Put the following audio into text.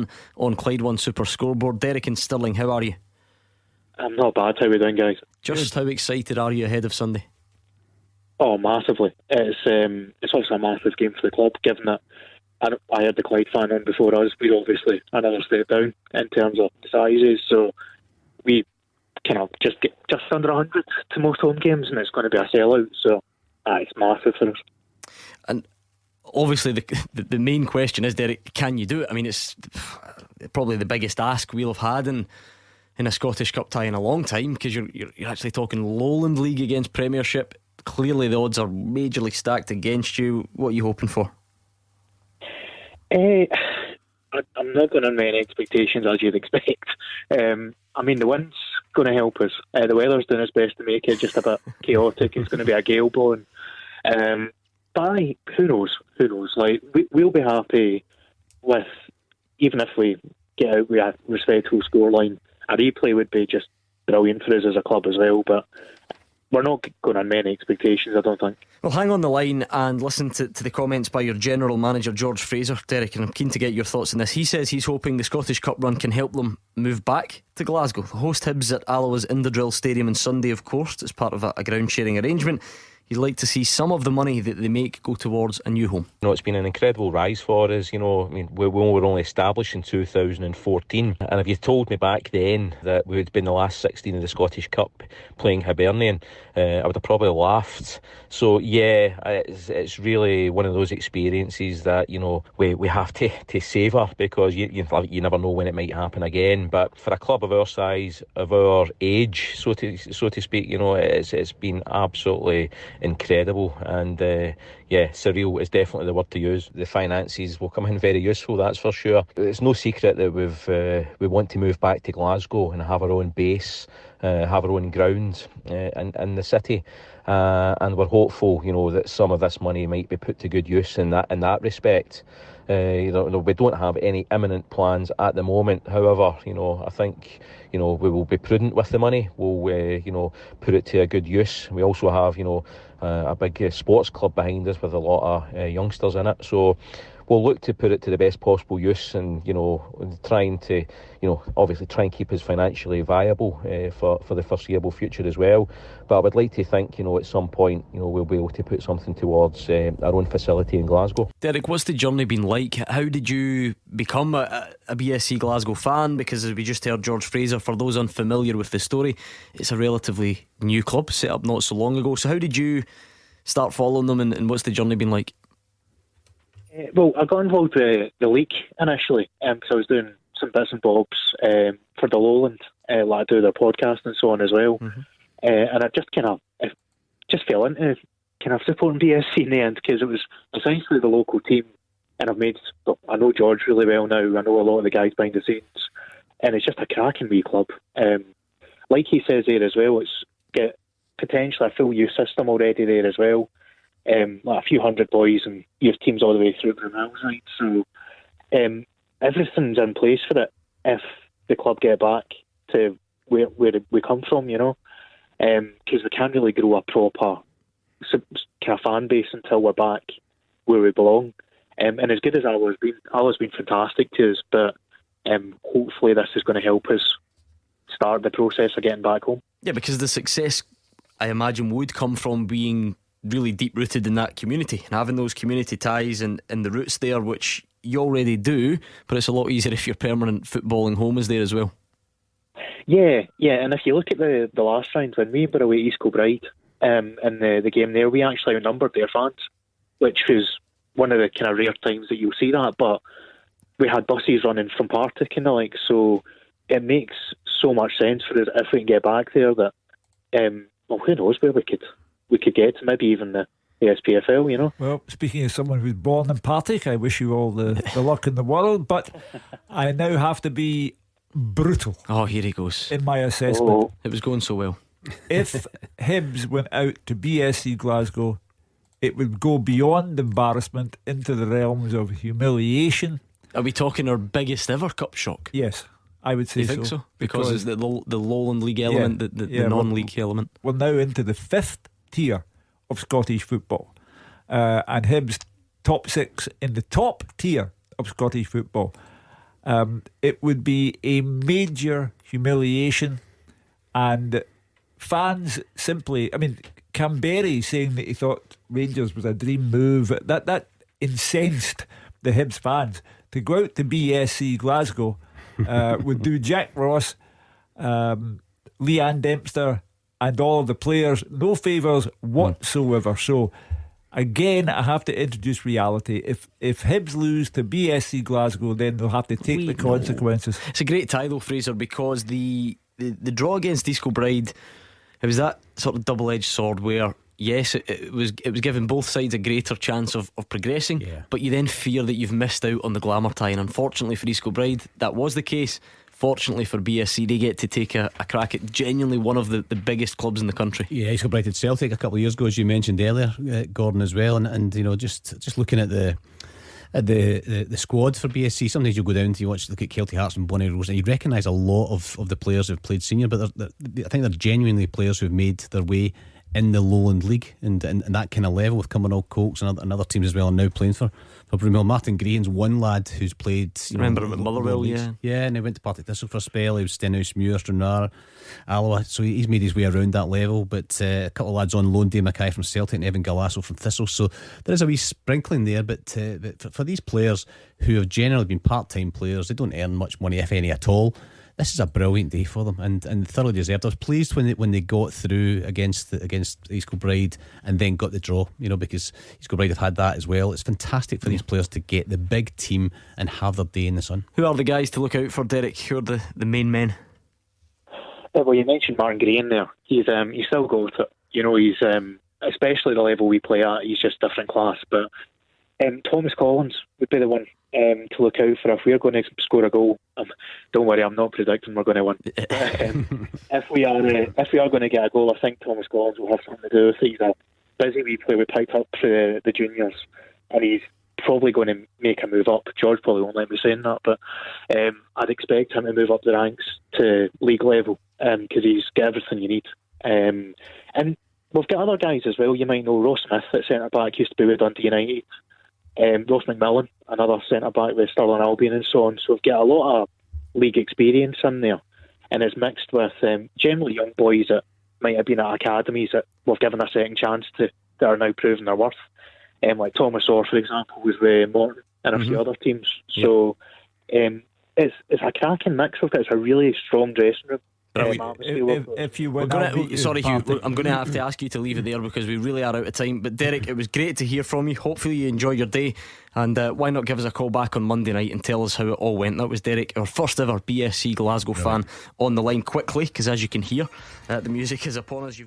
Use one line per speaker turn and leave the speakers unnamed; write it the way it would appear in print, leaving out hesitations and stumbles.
fan on Clyde1 SuperScoreboard. Derek and Stirling, how are you?
I'm not bad. How are we doing, guys?
Just how excited are you ahead of Sunday?
Oh, massively. It's also a massive game for the club, given that I had the Clyde fan on before us. We're obviously another step down in terms of sizes, so we kind of just get just under 100 to most home games, and it's going to be a sellout. So it's massive for us.
And obviously the main question is, Derek, can you do it? I mean, it's probably the biggest ask we'll have had in a Scottish Cup tie in a long time, because you're actually talking Lowland League against Premiership. Clearly the odds are majorly stacked against you. What are you hoping for?
I'm not going to have any expectations, as you'd expect. I mean, the wind's going to help us. The weather's doing its best to make it just a bit chaotic. It's going to be a gale blowing. But who knows? Like, we'll be happy with, even if we get out with a respectful scoreline. A replay would be just brilliant for us as a club as well, but we're not going on many expectations, I don't think.
Well, hang on the line and listen to the comments by your general manager, George Fraser, Derek, and I'm keen to get your thoughts on this. He says he's hoping the Scottish Cup run can help them move back to Glasgow. The host Hibs at Alloa's Indoorville Stadium on Sunday, of course, as part of a ground sharing arrangement. He'd like to see some of the money that they make go towards a new home.
It's been an incredible rise for us. I mean, we were only established in 2014, and if you told me back then that we would been the last 16 of the Scottish Cup playing Hibernian, I would have probably laughed. So yeah, it's really one of those experiences that we have to savour, because you never know when it might happen again. But for a club of our size, of our age, so to speak, it's been absolutely incredible, and surreal is definitely the word to use. The finances will come in very useful, that's for sure. It's no secret that we want to move back to Glasgow and have our own base, have our own ground in the city, and we're hopeful that some of this money might be put to good use in that respect. We don't have any imminent plans at the moment. However, I think we will be prudent with the money. We'll put it to a good use. We also have a big sports club behind us with a lot of youngsters in it. So we'll look to put it to the best possible use, and trying to obviously try and keep us financially viable for the foreseeable future as well. But I would like to think at some point we'll be able to put something towards our own facility in Glasgow.
Derek, what's the journey been like? How did you become a BSC Glasgow fan? Because as we just heard George Fraser, for those unfamiliar with the story, it's a relatively new club set up not so long ago. So how did you start following them, and what's the journey been like?
Well, I got involved with the league initially, because I was doing some bits and bobs for the Lowland, like I do their podcast and so on as well. Mm-hmm. And I just just fell into kind of supporting BSC in the end, because it was essentially the local team, and I know George really well now. I know a lot of the guys behind the scenes, and it's just a cracking wee club. Like he says there as well, it's got potentially a full youth system already there as well. Like a few hundred boys and youth teams all the way through Brunel, right? So everything's in place for it if the club get back to where we come from, because we can't really grow a proper kind of fan base until we're back where we belong. And as good as Alloa's been fantastic to us, but hopefully this is going to help us start the process of getting back home.
Yeah, because the success, I imagine, would come from being really deep rooted in that community and having those community ties and the roots there, which you already do, but it's a lot easier if your permanent footballing home is there as well.
Yeah, and if you look at the last round when we were away at East Kilbride, in the game there, we actually outnumbered their fans, which was one of the kind of rare times that you'll see that. But we had buses running from Partick and the like, so it makes so much sense for us if we can get back there that who knows where we could get to, maybe even the SPFL,
Well, speaking as someone who's born in Partick, I wish you all the luck in the world, but I now have to be brutal.
Oh, here he goes
in my assessment.
It was going so well.
If Hibs went out to BSC Glasgow, it would go beyond embarrassment into the realms of humiliation.
Are we talking our biggest ever cup shock?
Yes, I would say
you think so? Because it's the Lowland League element, the non-league element.
We're now into the 5th tier of Scottish football, and Hibs top 6 in the top tier of Scottish football. It would be a major humiliation, and fans simply, I mean, Canberry saying that he thought Rangers was a dream move, that incensed the Hibs fans. To go out to BSC Glasgow would do Jack Ross, Leanne Dempster, and all of the players no favours whatsoever. So again, I have to introduce reality. If Hibs lose to BSC Glasgow, then they'll have to take the consequences.
It's a great tie though, Fraser, because the draw against East Kilbride, it was that sort of double-edged sword where yes, it was giving both sides a greater chance of progressing, but you then fear that you've missed out on the glamour tie, and unfortunately for East Kilbride that was the case. Fortunately for BSC, they get to take a crack at genuinely one of the biggest clubs in the country.
Yeah, East Kilbride had Celtic a couple of years ago, as you mentioned earlier, Gordon, as well, and you know, just looking at the squad for BSC, sometimes you go down to look at Kelty Hearts and Bonnie Rose, and you recognise a lot of the players who've played senior, but I think they're genuinely players who've made their way in the Lowland League and that kind of level, with Cumbernauld Colts and other teams as well, are now playing for Broomhill. Martin Green's one lad who's played,
remember him at Motherwell,
and he went to Partick Thistle for a spell. He was Stenhouse, Muir, Stranraer, Alloa, so he's made his way around that level. But a couple of lads on loan, Dave Mackay from Celtic and Evan Galasso from Thistle, so there is a wee sprinkling there. But for these players who have generally been part-time players, they don't earn much money, if any at all. This is a brilliant day for them, and thoroughly deserved. I was pleased when they got through against East Kilbride and then got the draw, because East Kilbride have had that as well. It's fantastic for these players to get the big team and have their day in the sun.
Who are the guys to look out for, Derek? Who are the main men?
Well, you mentioned Martin Green there. He's still got it. He's especially the level we play at. He's just different class. But Thomas Collins would be the one to look out for if we're going to score a goal. Don't worry, I'm not predicting we're going to win. If we are going to get a goal, I think Thomas Collins will have something to do with it. He's a busy wee player we picked up through the juniors, and he's probably going to make a move up. George probably won't let me say that, but I'd expect him to move up the ranks to league level, because he's got everything you need. And we've got other guys as well. You might know Ross Smith at centre back, used to be with Dundee United. Ross McMillan, another centre back with Stirling Albion and so on. So we've got a lot of league experience in there, and it's mixed with generally young boys that might have been at academies that we've given a second chance to, that are now proving their worth. Like Thomas Orr, for example, was with Morton and a few other teams. So it's a cracking mix. We've got a really strong dressing room.
If you win,
sorry Hugh, I'm going to have to ask you to leave it there because we really are out of time. But Derek, it was great to hear from you. Hopefully you enjoy your day, and why not give us a call back on Monday night and tell us how it all went. That was Derek, our first ever BSC Glasgow fan, on the line quickly, because as you can hear, the music is upon us.